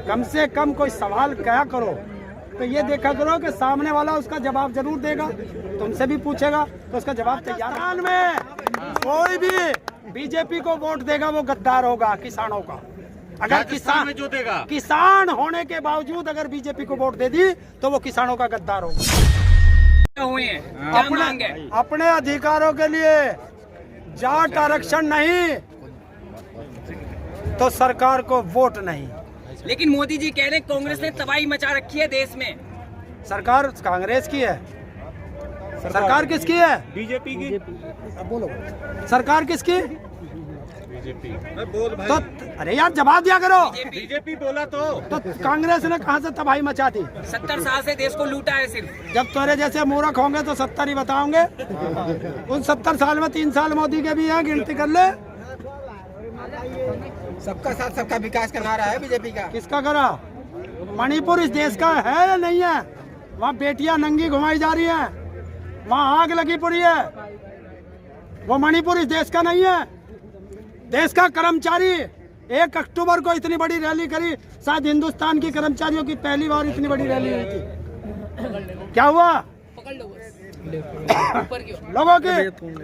कम से कम कोई सवाल क्या करो तो ये देखा करो कि सामने वाला उसका जवाब जरूर देगा, तुमसे भी पूछेगा तो उसका जवाब तैयार में। कोई भी बीजेपी को वोट देगा वो गद्दार होगा किसानों का। अगर किसान होने के बावजूद अगर बीजेपी को वोट दे दी तो वो किसानों का गद्दार होगा। अपने अधिकारों के लिए जाट आरक्षण नहीं तो सरकार को वोट नहीं। लेकिन मोदी जी कह रहे हैं कांग्रेस ने तबाही मचा रखी है देश में। सरकार कांग्रेस की है, सरकार किसकी है? बीजेपी की। अब बोलो सरकार किसकी? बीजेपी। तो अरे यार जवाब दिया करो। बीजेपी बोला तो कांग्रेस ने कहां से तबाही मचा दी? 70 साल से देश को लूटा है सिर्फ। जब तुम्हारे जैसे मूर्ख होंगे तो 70 ही बताओगे। उन 70 साल में 3 साल मोदी के भी हैं, गिनती कर ले। सबका साथ सबका विकास का नारा है बीजेपी का। किसका करा? मणिपुर इस देश का है या नहीं है? वहाँ बेटियां नंगी घुमाई जा रही हैं, वहाँ आग लगी पड़ी है। वो मणिपुर इस देश का नहीं है। देश का कर्मचारी 1 अक्टूबर को इतनी बड़ी रैली करी, शायद हिंदुस्तान की कर्मचारियों की पहली बार इतनी बड़ी रैली हुई थी। क्या हुआ? लोगों के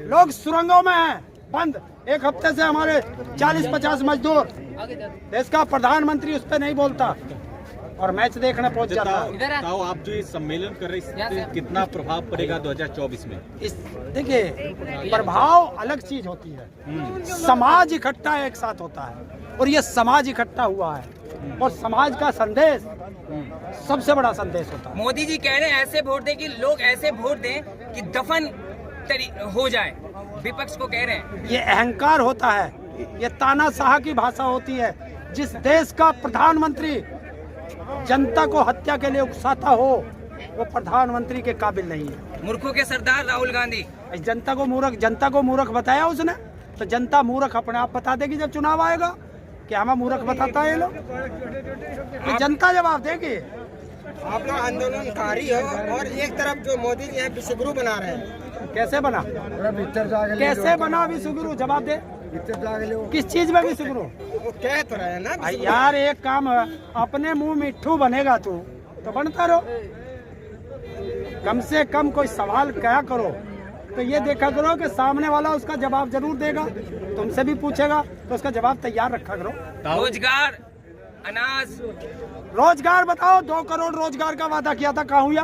लोग सुरंगों में हैं बंद। 1 हफ्ते से हमारे 40-50 मजदूर। देश का प्रधानमंत्री उस पर नहीं बोलता और मैच देखने पहुंच जाता है। तो आप जो ये सम्मेलन कर रहे हैं इससे कितना प्रभाव पड़ेगा 2024 में? इस देखिए प्रभाव अलग चीज होती है। समाज इकट्ठा एक साथ होता है और ये समाज इकट्ठा हुआ है और समाज का संदेश सबसे बड़ा संदेश होता है। मोदी जी कह रहे हैं ऐसे वोट दें कि लोग ऐसे वोट दें कि दफन हो जाए। विपक्ष को कह रहे हैं ये अहंकार होता है, ये तानाशाह की भाषा होती है। जिस देश का प्रधानमंत्री जनता को हत्या के लिए उकसाता हो वो प्रधानमंत्री के काबिल नहीं है। मूर्खों के सरदार राहुल गांधी। जनता को मूर्ख बताया उसने, तो जनता मूर्ख अपने आप बता देगी जब चुनाव आएगा कि हमें मूर्ख बताता है ये लोग। तो जनता जवाब देगी। आप लोग आंदोलनकारी हो और एक तरफ जो मोदी जी है विश्वगुरु बना रहे हैं। कैसे बना? कैसे बना विश्वगुरु? जवाब दे। किस चीज में विश्वगुरु? वो कह तो रहे हैं ना भाई यार एक काम है, अपने मुंह मिट्ठू बनेगा तू तो बनता रहो। कम से कम कोई सवाल क्या करो तो ये देखा करो कि सामने वाला उसका जवाब जरूर देगा, तुमसे भी पूछेगा तो उसका जवाब तैयार रखा करो। रोजगार, अनाज, रोजगार बताओ। 2 करोड़ रोजगार का वादा किया था, कहाँ हुआ?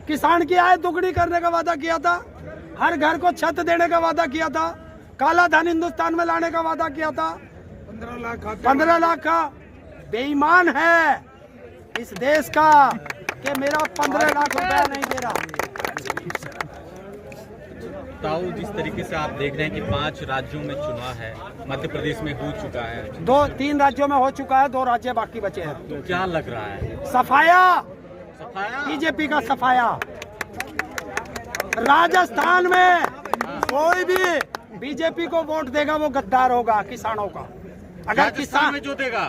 किसान की आय दुगनी करने का वादा किया था, हर घर को छत देने का वादा किया था, काला धन हिंदुस्तान में लाने का वादा किया था। 15 लाख का बेईमान है इस देश का कि मेरा 15 लाख रुपया नहीं दे रहा। ताऊ जिस तरीके से आप देख रहे हैं कि 5 राज्यों में चुनाव है, मध्य प्रदेश में हो चुका है, 2-3 राज्यों में हो चुका है, 2 राज्य बाकी बचे हैं। तो क्या लग रहा है? सफाया बीजेपी का सफाया। राजस्थान में कोई भी बीजेपी को वोट देगा वो गद्दार होगा किसानों का। अगर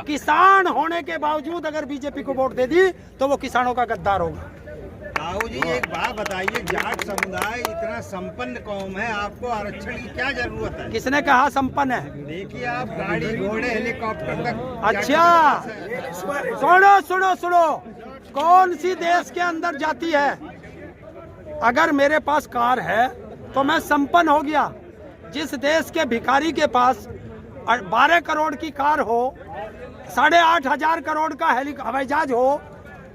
किसान होने के बावजूद अगर बीजेपी को वोट दे दी तो वो किसानों का गद्दार होगा। ताऊ जी एक बात बताइए, जाट समुदाय इतना संपन्न कौम है, आपको आरक्षण की क्या जरूरत है? किसने कहा संपन्न है? देखिए आप गाड़ी घोड़े हेलीकॉप्टर तक। अच्छा सुनो कौन सी देश के अंदर जाती है? अगर मेरे पास कार है तो मैं संपन्न हो गया। जिस देश के भिखारी के पास 12 करोड़ की कार हो, 8,500 करोड़ का हवाई जहाज हो,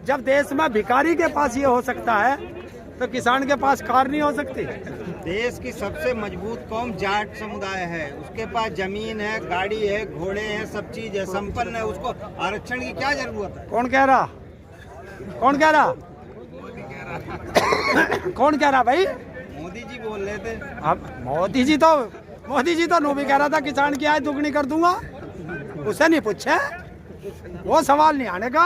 जब देश में भिखारी के पास ये हो सकता है तो किसान के पास कार नहीं हो सकती। देश की सबसे मजबूत कौम जाट समुदाय है, उसके पास जमीन है, गाड़ी है, घोड़े हैं, सब चीज है, संपन्न है, उसको आरक्षण की क्या जरूरत है? कौन कह रहा कौन कह रहा भाई? मोदी जी बोल रहे थे। अब मोदी जी तो नो भी कह रहा था किसान की आय दुगनी कर दूंगा, उसे नहीं पूछे, वो सवाल नहीं आने का।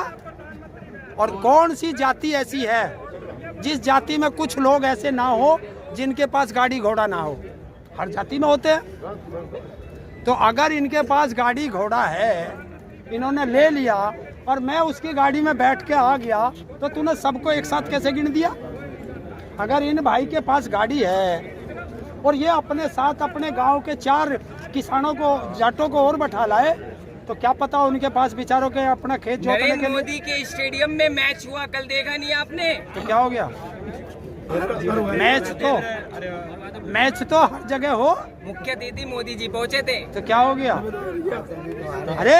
और कौन सी जाति ऐसी है जिस जाति में कुछ लोग ऐसे ना हो जिनके पास गाड़ी घोड़ा ना हो? हर जाति में होते हैं। तो अगर इनके पास गाड़ी घोड़ा है, इन्होंने ले लिया और मैं उसकी गाड़ी में बैठ के आ गया, तो तूने सबको एक साथ कैसे गिन दिया? अगर इन भाई के पास गाड़ी है और ये अपने साथ अपने गांव के 4 किसानों को, जाटों को और बैठा लाए तो क्या पता उनके पास बेचारों के अपना खेत जोतने के नरेंद्र लिए। मोदी के स्टेडियम में मैच हुआ, कल देखा नहीं आपने? तो क्या हो गया? मैच तो हर जगह हो, मुख्य अतिथि मोदी जी पहुंचे थे। तो क्या हो गया? अरे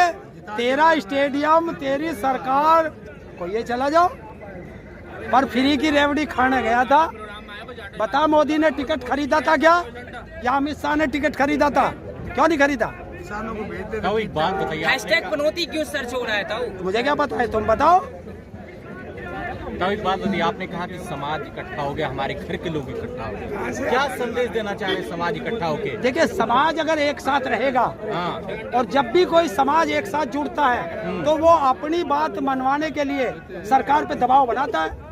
तेरा स्टेडियम, तेरी सरकार को ये चला जाओ, पर फ्री की रेवड़ी खाने गया था। बता, मोदी ने टिकट खरीदा था क्या, या अमित शाह ने टिकट खरीदा था? क्यों नहीं खरीदा? ताऊ एक बात बताइए, हैशटैग पनौती क्यों सर्च हो रहा है ताऊ? मुझे क्या पता है, तुम बताओ। ताऊ एक बात बताइए, आपने कहा कि समाज इकट्ठा हो गया, हमारे घर के लोग इकट्ठा हो गए, क्या संदेश देना चाह रहे समाज इकट्ठा होके? देखिए, समाज अगर एक साथ रहेगा, हाँ, और जब भी कोई समाज एक साथ जुड़ता है तो वो अपनी बात मनवाने के लिए सरकार पे दबाव बनाता है।